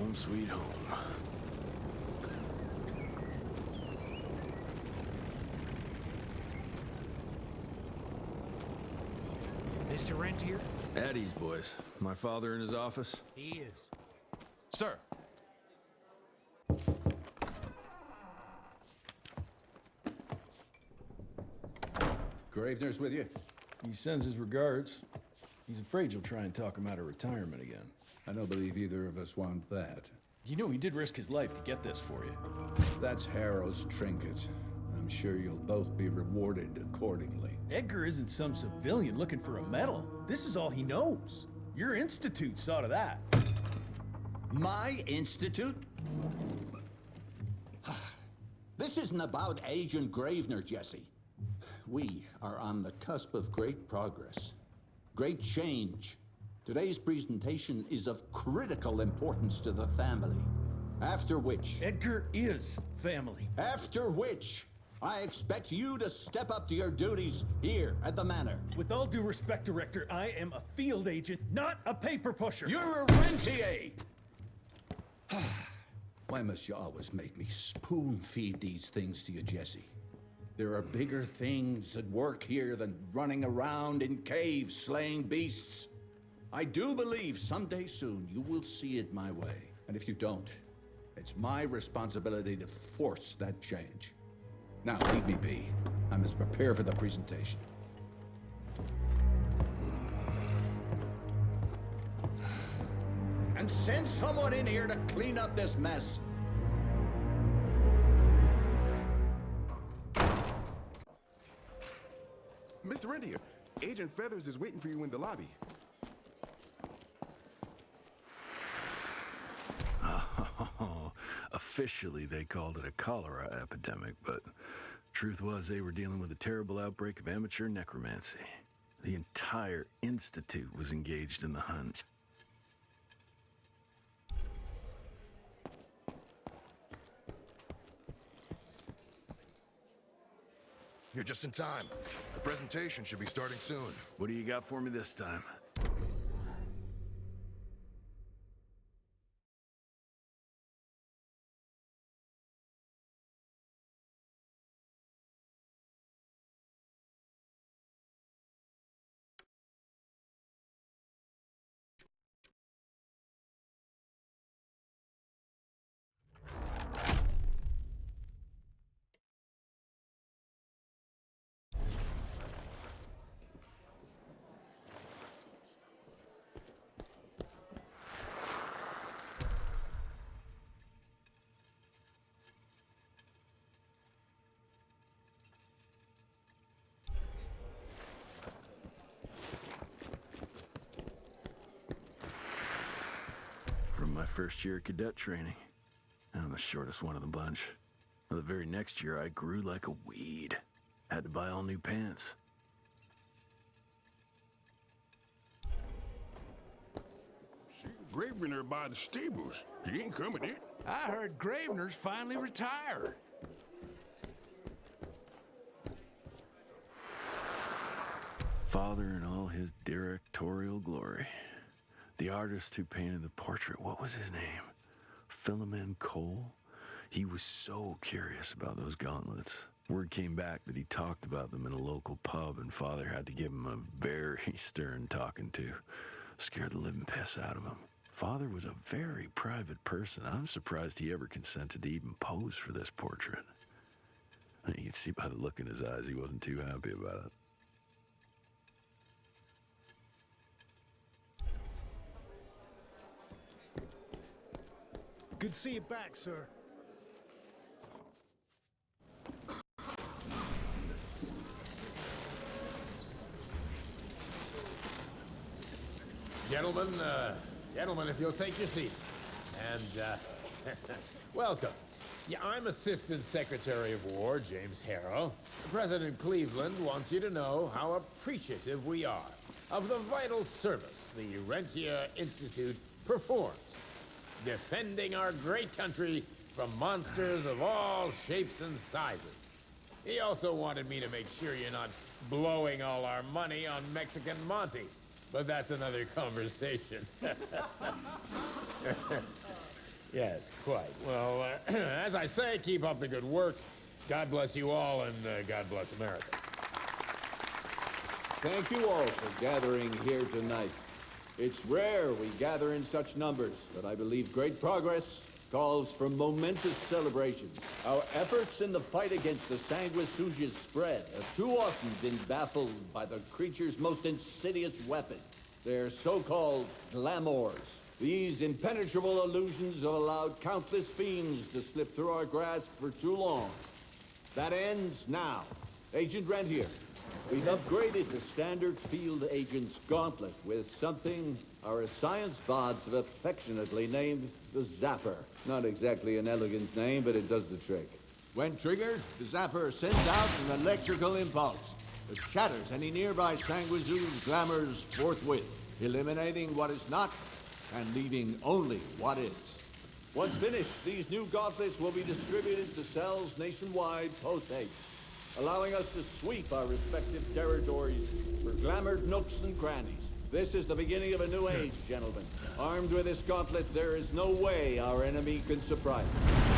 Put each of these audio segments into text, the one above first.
Home sweet home. Mr. Rentier? At ease, boys. My father in his office? He is. Sir. Gravener's with you? He sends his regards. He's afraid you'll try and talk him out of retirement again. I don't believe either of us want that. You know he did risk his life to get this for you. That's Harrow's trinket. I'm sure you'll both be rewarded accordingly. Edgar isn't some civilian looking for a medal. This is all he knows. Your institute saw to that. My institute? This isn't about Agent Gravener, Jesse. We are on the cusp of great progress, great change. Today's presentation is of critical importance to the family. After which... Edgar is family. After which, I expect you to step up to your duties here at the Manor. With all due respect, Director, I am a field agent, not a paper pusher. You're a rentier! Why must you always make me spoon-feed these things to you, Jesse? There are bigger things at work here than running around in caves slaying beasts. I do believe someday soon you will see it my way. And if you don't, it's my responsibility to force that change. Now, leave me be. I must prepare for the presentation. And send someone in here to clean up this mess. Mr. Rentier, Agent Feathers is waiting for you in the lobby. Oh, officially they called it a cholera epidemic, but truth was they were dealing with a terrible outbreak of amateur necromancy. The entire institute was engaged in the hunt. You're just in time. The presentation should be starting soon. What do you got for me this time? My first year of cadet training. I'm the shortest one of the bunch. Well, the very next year, I grew like a weed. Had to buy all new pants. See Gravener by the stables. He ain't coming in. I heard Gravener's finally retired. Father in all his directorial glory. The artist who painted the portrait, what was his name? Philemon Cole? He was so curious about those gauntlets. Word came back that he talked about them in a local pub, and Father had to give him a very stern talking to. Scared the living piss out of him. Father was a very private person. I'm surprised he ever consented to even pose for this portrait. You can see by the look in his eyes he wasn't too happy about it. Good to see you back, sir. Gentlemen, if you'll take your seats. And, welcome. Yeah, I'm Assistant Secretary of War, James Harrow. President Cleveland wants you to know how appreciative we are of the vital service the Rentier Institute performs, defending our great country from monsters of all shapes and sizes. He also wanted me to make sure you're not blowing all our money on Mexican Monty, but that's another conversation. Yes, quite. Well, as I say, keep up the good work. God bless you all, and God bless America. Thank you all for gathering here tonight. It's rare we gather in such numbers, but I believe great progress calls for momentous celebration. Our efforts in the fight against the sanguisuga's spread have too often been baffled by the creature's most insidious weapon, their so-called glamours. These impenetrable illusions have allowed countless fiends to slip through our grasp for too long. That ends now. Agent Rentier, we've upgraded the standard field agent's gauntlet with something our science bots have affectionately named the Zapper. Not exactly an elegant name, but it does the trick. When triggered, the Zapper sends out an electrical impulse that shatters any nearby sanguisuga's glamours forthwith, eliminating what is not and leaving only what is. Once finished, these new gauntlets will be distributed to cells nationwide post-haste, allowing us to sweep our respective territories for glamoured nooks and crannies. This is the beginning of a new age, gentlemen. Armed with this gauntlet, there is no way our enemy can surprise us.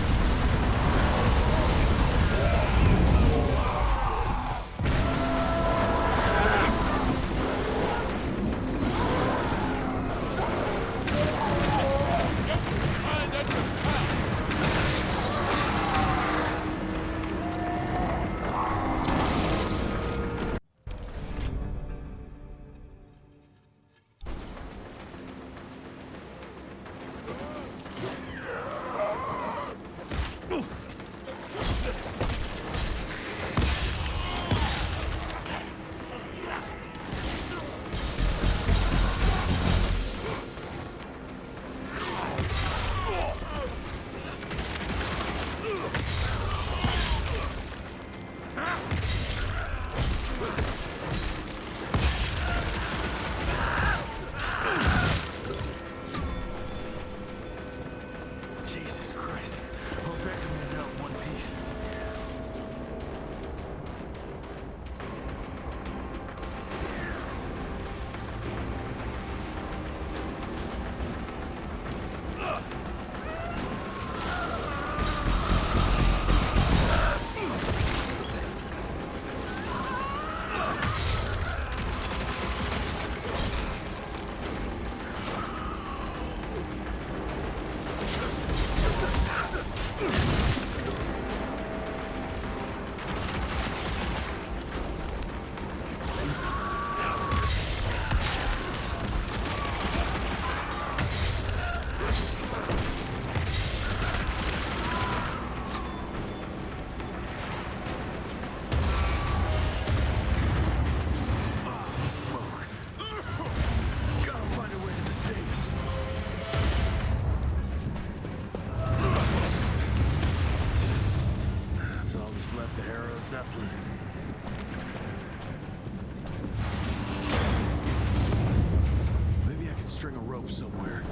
Maybe I could string a rope somewhere.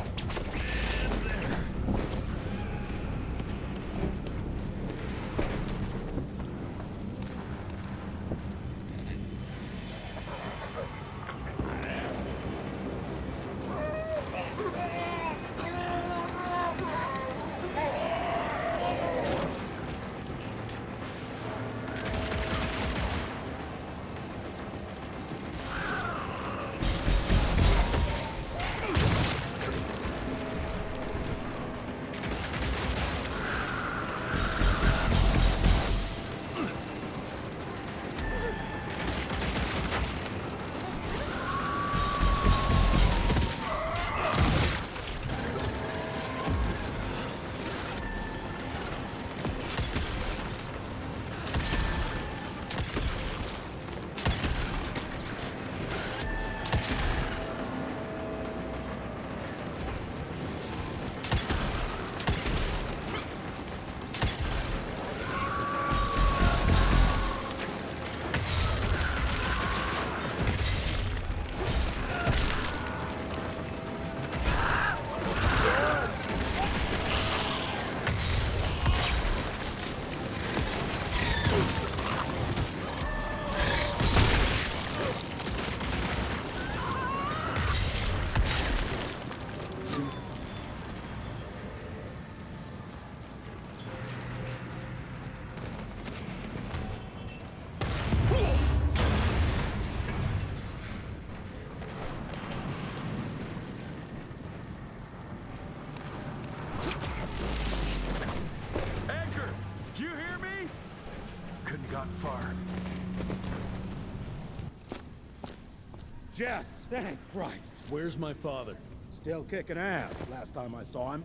Jess! Thank Christ! Where's my father? Still kicking ass, last time I saw him.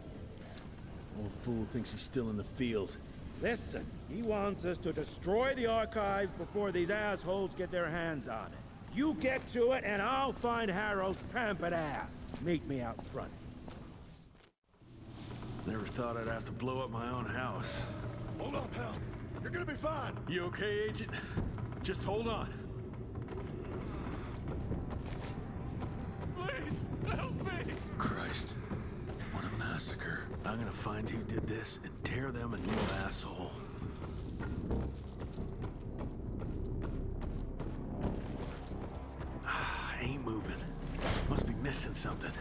Old fool thinks he's still in the field. Listen, he wants us to destroy the archives before these assholes get their hands on it. You get to it, and I'll find Harrow's pampered ass. Meet me out front. Never thought I'd have to blow up my own house. Hold on, pal. You're gonna be fine. You okay, Agent? Just hold on. Please, help me! Christ, what a massacre. I'm gonna find who did this and tear them a new asshole. Ain't moving. Must be missing something.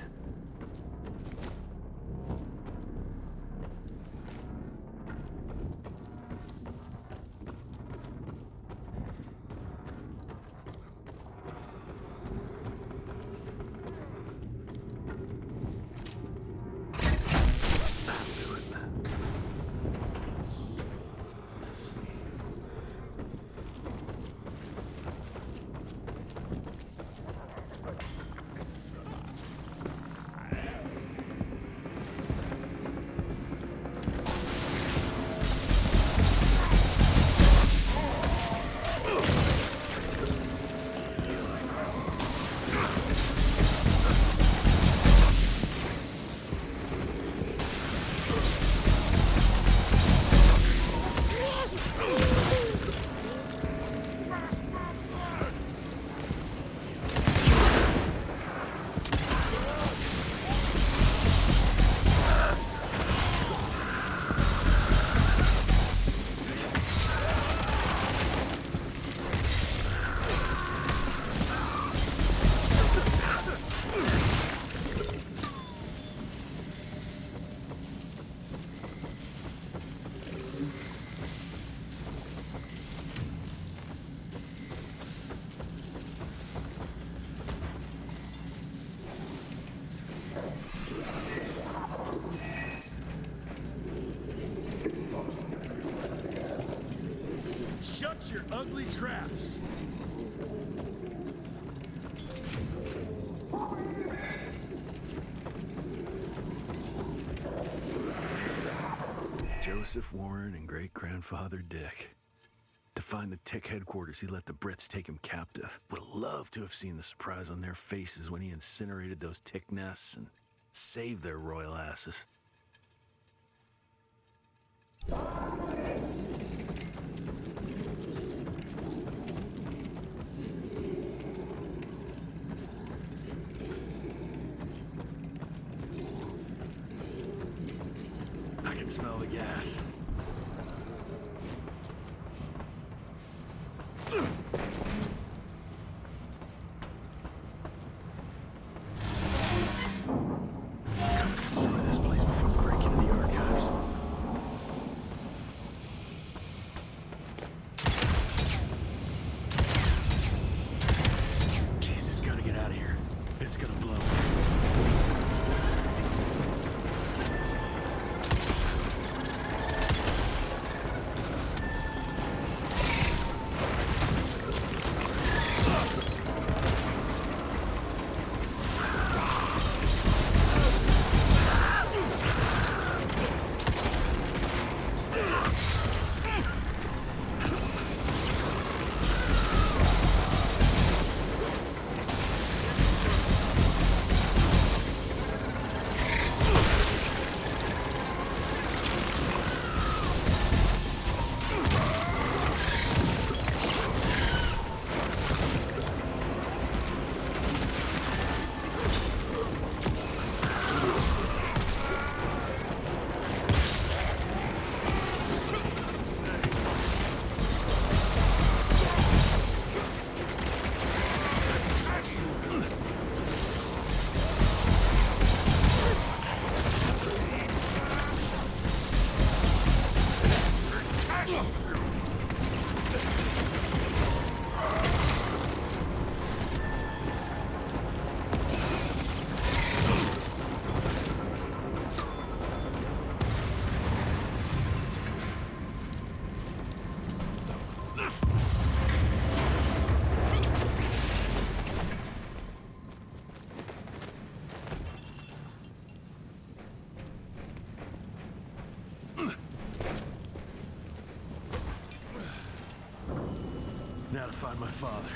Shut your ugly traps! Joseph Warren and great-grandfather Dick. To find the Tick headquarters, he let the Brits take him captive. Would have loved to have seen the surprise on their faces when he incinerated those Tick nests and saved their royal asses. I can smell the gas. Gotta destroy this place before we break into the archives. Jesus, gotta get out of here. It's gonna blow. gotta find my father.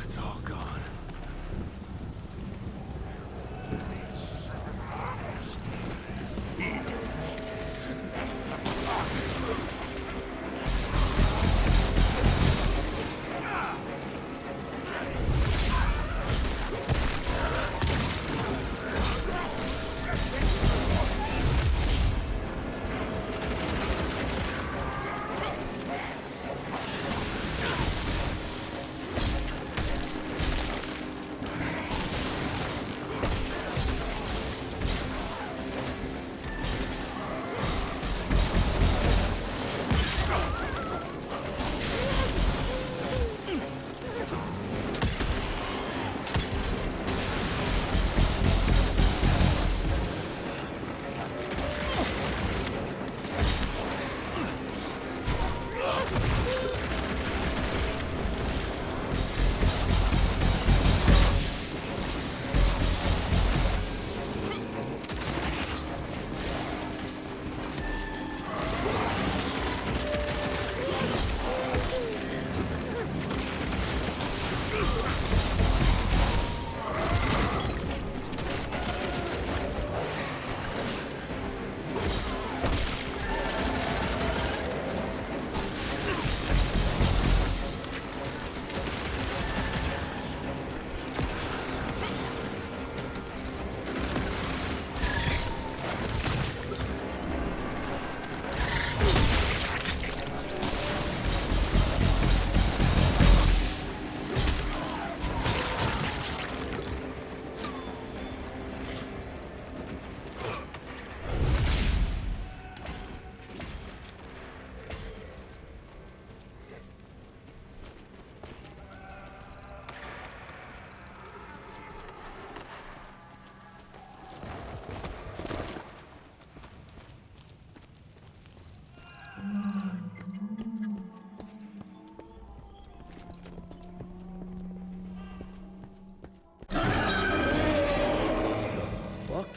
It's all gone.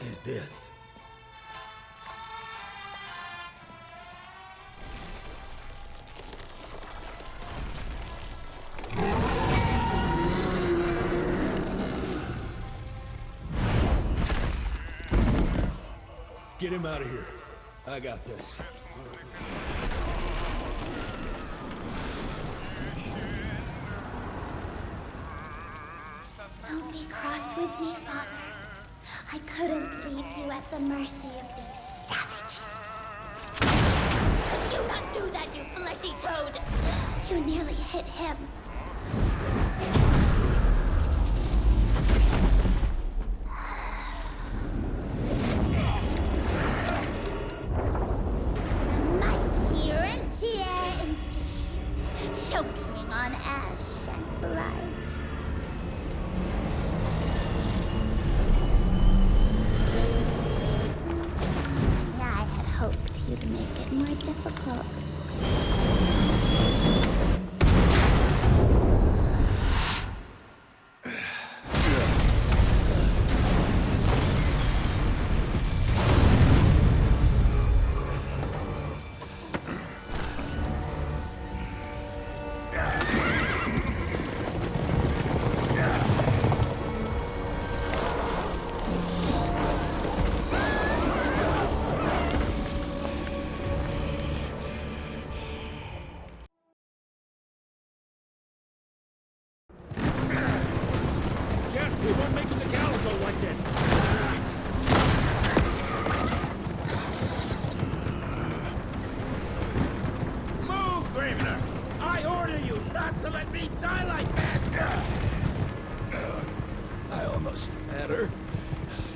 Is this? Get him out of here. I got this. Don't be cross with me, Father. I couldn't leave you at the mercy of these savages. Could you not do that, you fleshy toad? You nearly hit him. choking on ash and blood. I had hoped you'd make it more difficult. Jess, we won't make it to Calico like this. Move, Gravener! I order you not to let me die like that! I almost had her.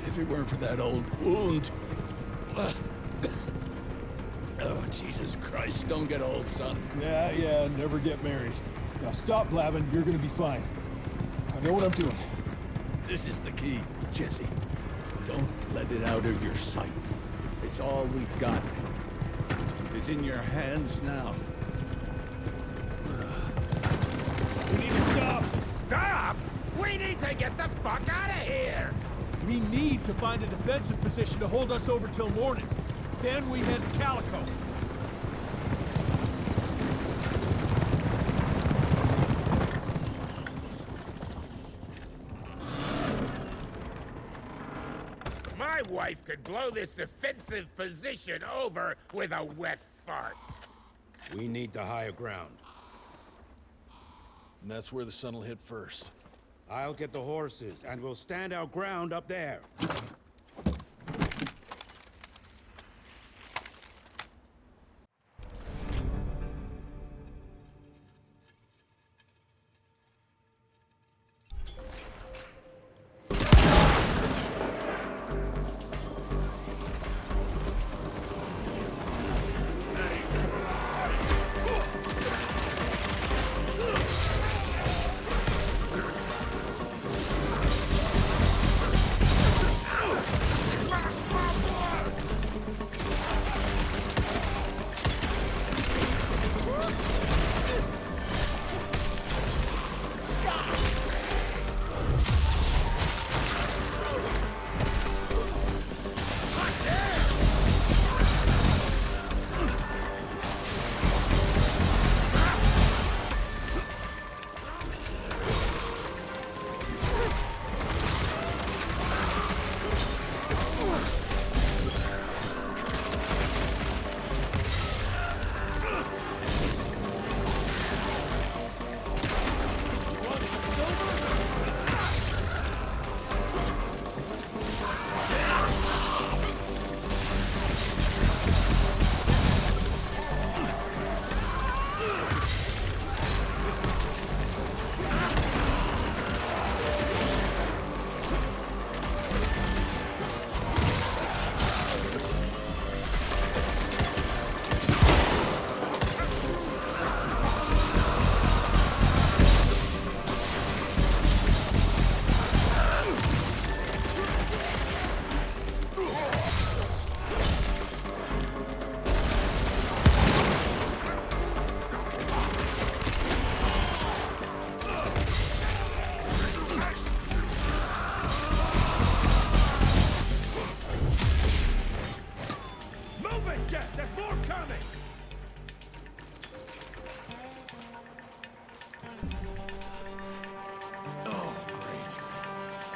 If it weren't for that old wound. Oh, Jesus Christ, don't get old, son. Yeah, never get married. Now stop blabbing, you're gonna be fine. I know what I'm doing. This is the key, Jesse. Don't let it out of your sight. It's all we've got. It's in your hands now. We need to stop! Stop! We need to get the fuck out of here! We need to find a defensive position to hold us over till morning. Then we head to Calico. My wife could blow this defensive position over with a wet fart. We need the higher ground. And that's where the sun will hit first. I'll get the horses, and we'll stand our ground up there.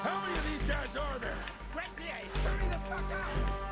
How many of these guys are there? Rentier, hurry the fuck up!